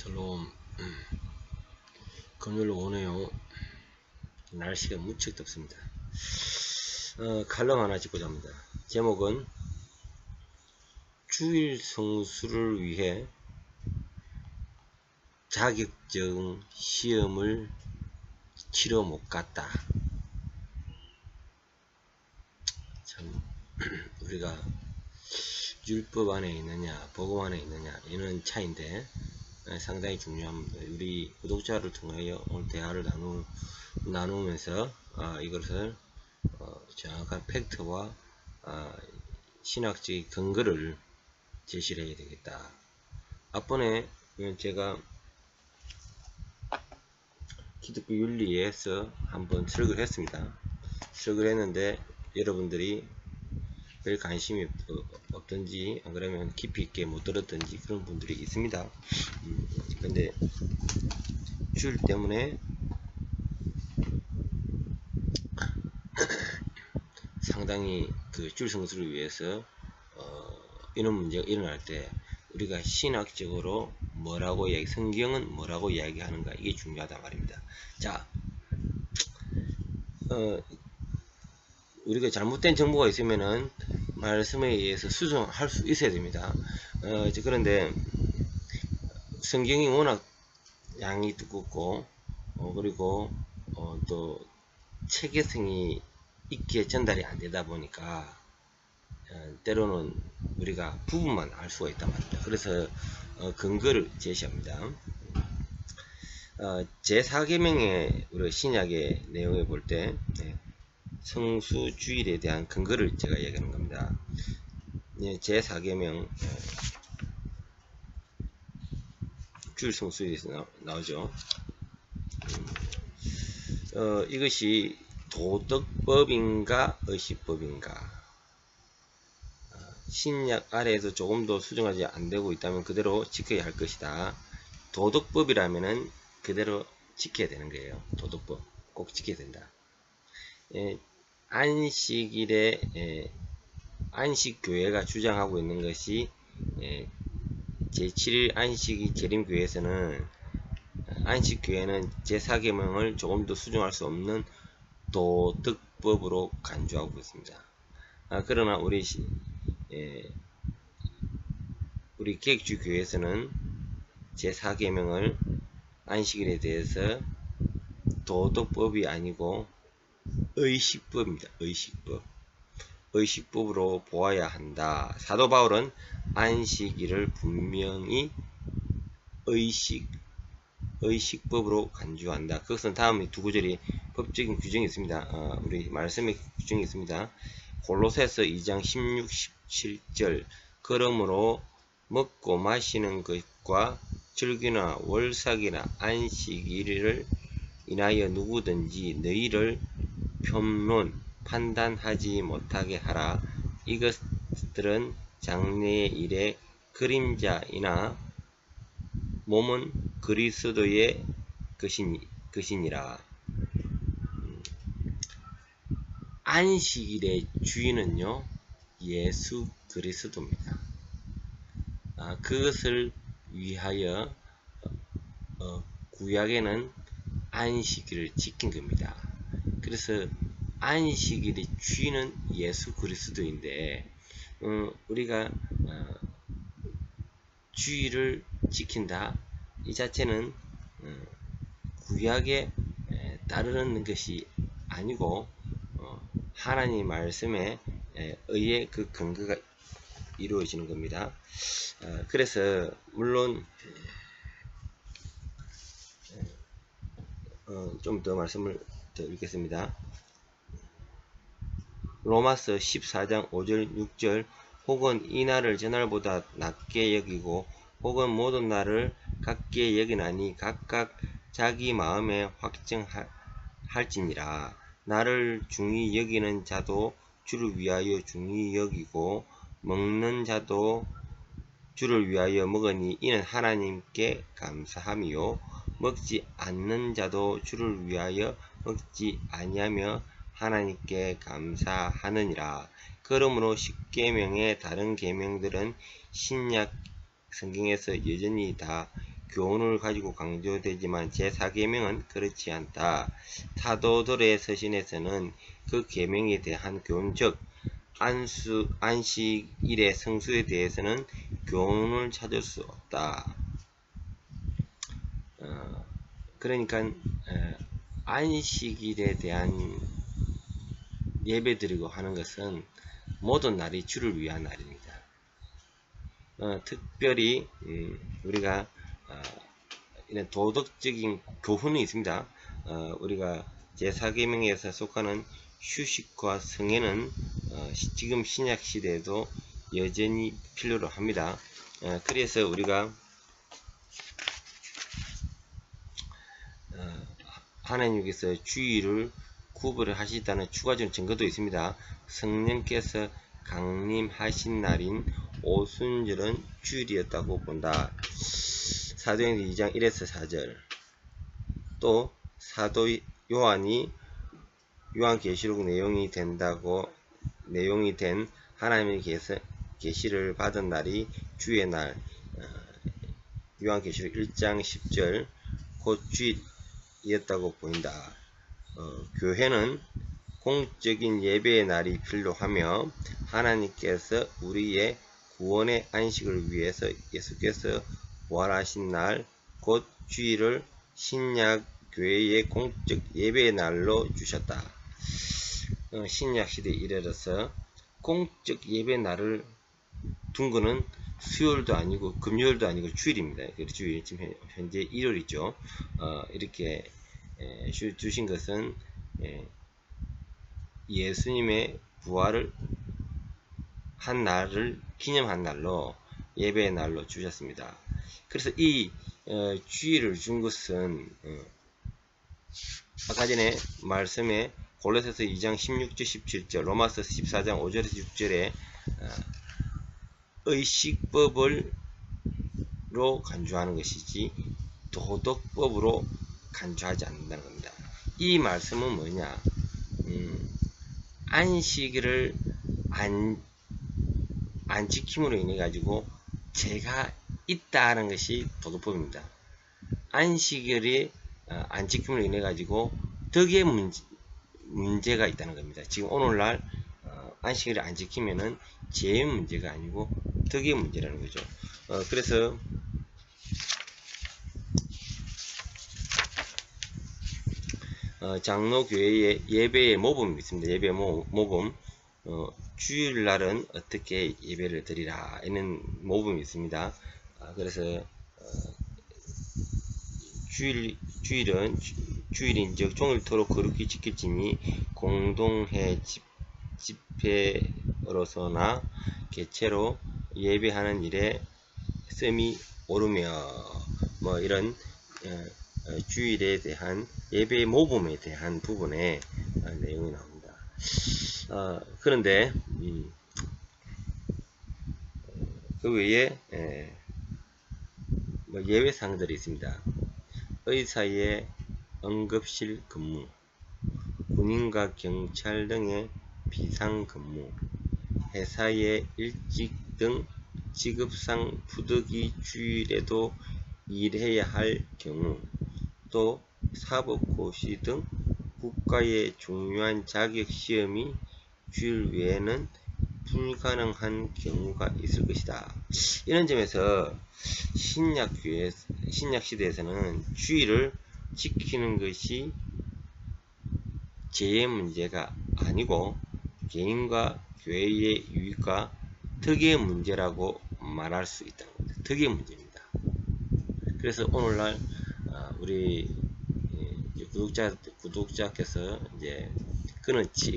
샬롬. 금요일 오네요. 날씨가 무척 덥습니다. 칼럼 하나 찍고자 합니다. 제목은 주일 성수를 위해 자격증 시험을 치러 못 갔다. 참 우리가 율법 안에 있느냐 복음 안에 있느냐 이런 차이인데 상당히 중요합니다. 우리 구독자를 통하여 오늘 대화를 나누면서 이것을 정확한 팩트와 신학적인 근거를 제시를 해야 되겠다. 앞번에 제가 기독교 윤리에서 한번 설교를 했습니다. 설교를 했는데 여러분들이 별 관심이 없던지 안 그러면 깊이 있게 못 들었던지 그런 분들이 있습니다. 근데 주일 때문에 상당히 그 주일 성수를 위해서 이런 문제가 일어날 때 우리가 신학적으로 뭐라고 성경은 뭐라고 이야기하는가 이게 중요하다 말입니다. 자, 우리가 잘못된 정보가 있으면은 말씀에 의해서 수정할 수 있어야 됩니다. 그런데 성경이 워낙 양이 두껍고 그리고 또 체계성이 있게 전달이 안 되다 보니까 때로는 우리가 부분만 알 수가 있단 말입니다. 그래서 근거를 제시합니다. 제4계명의 우리 신약의 내용을 볼 때 성수주일에 대한 근거를 제가 얘기하는 겁니다. 제4계명 주일 성수에서 나오죠. 이것이 도덕법인가 의식법인가, 신약 아래에서 조금 더 수정하지 안 되고 있다면 그대로 지켜야 할 것이다. 도덕법이라면은 그대로 지켜야 되는 거예요. 도덕법 꼭 지켜야 된다. 안식일에 안식교회가 주장하고 있는 것이 제7일 안식이 재림교회에서는 안식교회는 제4계명을 조금 더 수정할 수 없는 도덕법으로 간주하고 있습니다. 그러나 우리 계획주 교회에서는 제4계명을 안식일에 대해서 도덕법이 아니고 의식법입니다. 의식법으로 보아야 한다. 사도 바울은 안식일을 분명히 의식법으로 간주한다. 그것은 다음 두 구절이 법적인 규정이 있습니다. 우리 말씀의 규정이 있습니다. 골로새서 2장 16, 17절 그러므로 먹고 마시는 것과 절기나 월삭이나 안식일을 인하여 누구든지 너희를 판단하지 못하게 하라. 이것들은 장래의 일의 그림자이나 몸은 그리스도의 것이니라. 안식일의 주인은요 예수 그리스도입니다. 그것을 위하여 구약에는 안식일을 지킨 겁니다. 그래서 안식일의 주인은 예수 그리스도인데 우리가 주일을 지킨다 이 자체는 구약에 따르는 것이 아니고 하나님 말씀에 의해 그 근거가 이루어지는 겁니다. 그래서 물론 좀 더 말씀을 더 읽겠습니다. 로마서 14장 5절 6절 혹은 이 날을 저날보다 낮게 여기고 혹은 모든 날을 같게 여기나니 각각 자기 마음에 확정할지니라. 나를 중히 여기는 자도 주를 위하여 중히 여기고 먹는 자도 주를 위하여 먹으니 이는 하나님께 감사함이요 먹지 않는 자도 주를 위하여 먹지 아니하며 하나님께 감사하느니라. 그러므로 10계명의 다른 계명들은 신약 성경에서 여전히 다 교훈을 가지고 강조되지만 제4계명은 그렇지 않다. 사도들의 서신에서는 그 계명에 대한 교훈, 즉 안식일의 성수에 대해서는 교훈을 찾을 수 없다. 그러니까 안식일에 대한 예배드리고 하는 것은 모든 날이 주를 위한 날입니다. 특별히 우리가 이런 도덕적인 교훈이 있습니다. 우리가 제4계명에서 속하는 휴식과 성회는 지금 신약 시대에도 여전히 필요로 합니다. 그래서 우리가 하나님께서 주일을 구별을 하시다는 추가적인 증거도 있습니다. 성령께서 강림하신 날인 오순절은 주일이었다고 본다. 사도행전 2장 1에서 4절. 또 사도 요한이 요한계시록 내용이 된 하나님께서 계시를 받은 날이 주의 날, 요한계시록 1장 10절 곧 주일이었다고 보인다. 교회는 공적인 예배의 날이 필요하며 하나님께서 우리의 구원의 안식을 위해서 예수께서 부활하신 날 곧 주일을 신약 교회의 공적 예배의 날로 주셨다. 신약 시대에 이르러서 공적 예배 날을 둔 거는 수요일도 아니고 금요일도 아니고 주일입니다. 주일 지금 현재 일요일이죠. 이렇게 주신 것은 예수님의 부활을 한 날을 기념한 날로 예배의 날로 주셨습니다. 그래서 이 주일을 준 것은 아까 전에 말씀에 골로새서 2장 16절 17절 로마서 14장 5절에서 6절에 의식법으로 간주하는 것이지 도덕법으로 간주하지 않는다는 겁니다. 이 말씀은 뭐냐? 안식일을 안 지킴으로 인해 가지고 죄가 있다는 것이 도덕법입니다. 안식일이 안 지킴으로 인해 가지고 덕의 문제가 있다는 겁니다. 지금 오늘날 안식일을 안 지키면은 죄의 문제가 아니고 덕의 문제라는 거죠. 그래서 장로교회의 예배의 모범이 있습니다. 예배 모범. 주일날은 어떻게 예배를 드리라 이는 모범이 있습니다. 그래서 주일인즉 종일토록 거룩히 지킬지니 공동회 집회로서나 개체로 예배하는 일에 씀이 오르며 뭐 이런 주일에 대한 예배의 모범에 대한 부분에 내용이 나옵니다. 그런데 그 외에 예외 사항들이 있습니다. 의사의 응급실 근무, 군인과 경찰 등의 비상 근무, 회사의 일직 등 직업상 부득이 주일에도 일해야 할 경우, 또 사법고시 등 국가의 중요한 자격시험이 주일 외에는 불가능한 경우가 있을 것이다. 이런 점에서 신약 시대에서는 주일을 지키는 것이 죄의 문제가 아니고 개인과 교회의 유익과 덕의 문제라고 말할 수 있다는 겁니다. 덕의 문제입니다. 그래서 오늘날 우리 구독자께서 이제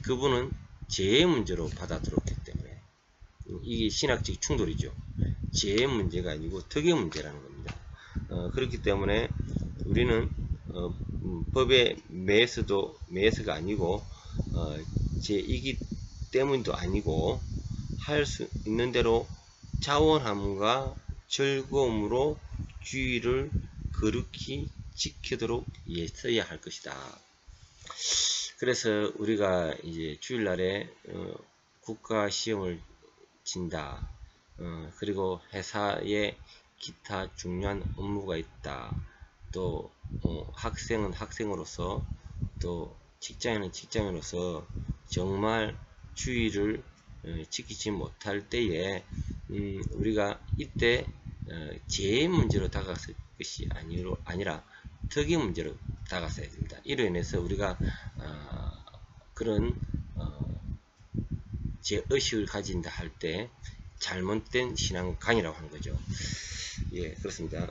그분은 죄의 문제로 받아들였기 때문에 이게 신학적 충돌이죠. 죄의 문제가 아니고 덕의 문제라는 겁니다. 그렇기 때문에 우리는 법의 매서가 아니고 죄이기 때문도 아니고 할 수 있는 대로 자원함과 즐거움으로 주의를 거룩히 지키도록 애써야 할 것이다. 그래서 우리가 이제 주일날에 국가 시험을 진다. 그리고 회사에 기타 중요한 업무가 있다. 또 학생은 학생으로서, 또 직장인은 직장인으로서 정말 주의를 지키지 못할 때에 우리가 이때 재해 문제로 다가갔을 것이 아니라 덕의 문제로 다가갔어야 됩니다. 이로 인해서 우리가 그런 제의식을 가진다 할 때 잘못된 신앙 강이라고 하는 거죠. 예, 그렇습니다.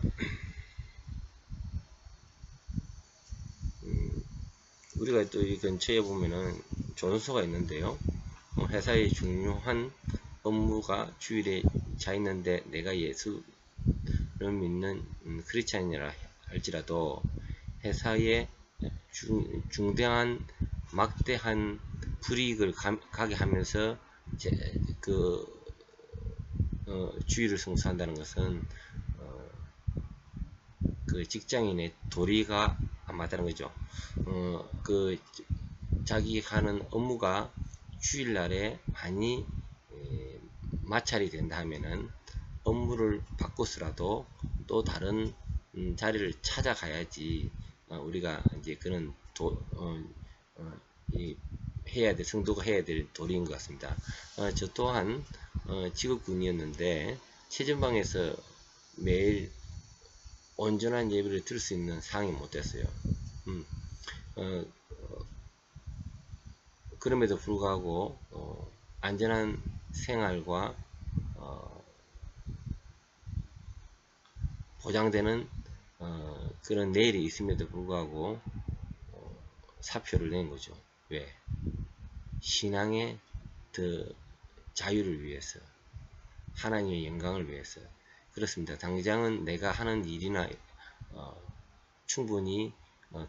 우리가 또 이 근처에 보면은 조선소가 있는데요. 회사의 중요한 업무가 주일에 차 있는데 내가 예수를 믿는 크리스찬이라 할지라도 회사에 중대한 막대한 불이익을 가게 하면서 주의를 성수한다는 것은 그 직장인의 도리가 안 맞다는 거죠. 자기 하는 업무가 주일날에 많이 마찰이 된다 하면은 업무를 바꿔서라도 또 다른 자리를 찾아가야지 우리가 이제 그런 성도가 해야 될 도리인 것 같습니다. 저 또한 직업군이었는데 최전방에서 매일 온전한 예배를 들을 수 있는 상황이 못 됐어요. 그럼에도 불구하고 안전한 생활과 보장되는 그런 내일이 있음에도 불구하고 사표를 낸 거죠. 왜? 신앙의 더 자유를 위해서, 하나님의 영광을 위해서. 그렇습니다. 당장은 내가 하는 일이나 충분히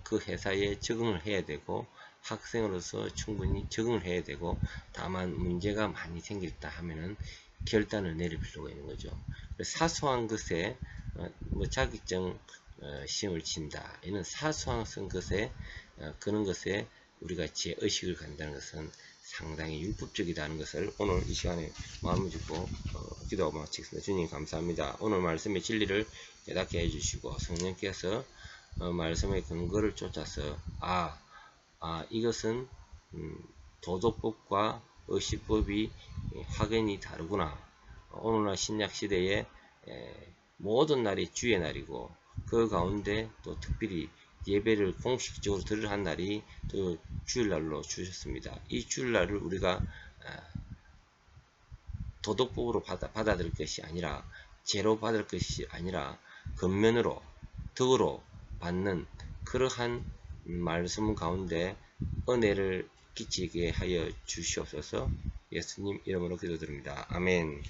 그 회사에 적응을 해야 되고 학생으로서 충분히 적응을 해야 되고, 다만 문제가 많이 생겼다 하면은 결단을 내릴 필요가 있는 거죠. 사소한 것에 자격증 시험을 친다, 이는 사소한 것에 그런 것에 우리가 제의식을 갖는다는 것은 상당히 율법적이다는 것을 오늘 이 시간에 마음을 주고 기도하고 마치겠습니다. 주님 감사합니다. 오늘 말씀의 진리를 깨닫게 해주시고 성령께서 말씀의 근거를 쫓아서 이것은 도덕법과 의식법이 확연히 다르구나. 오늘날 신약시대에 모든 날이 주의 날이고 그 가운데 또 특별히 예배를 공식적으로 드릴 한 날이 또 주일날로 주셨습니다. 이 주일날을 우리가 도덕법으로 받아들일 것이 아니라, 죄로 받을 것이 아니라 근면으로 덕으로 받는 그러한 말씀 가운데 은혜를 끼치게 하여 주시옵소서. 예수님 이름으로 기도드립니다. 아멘.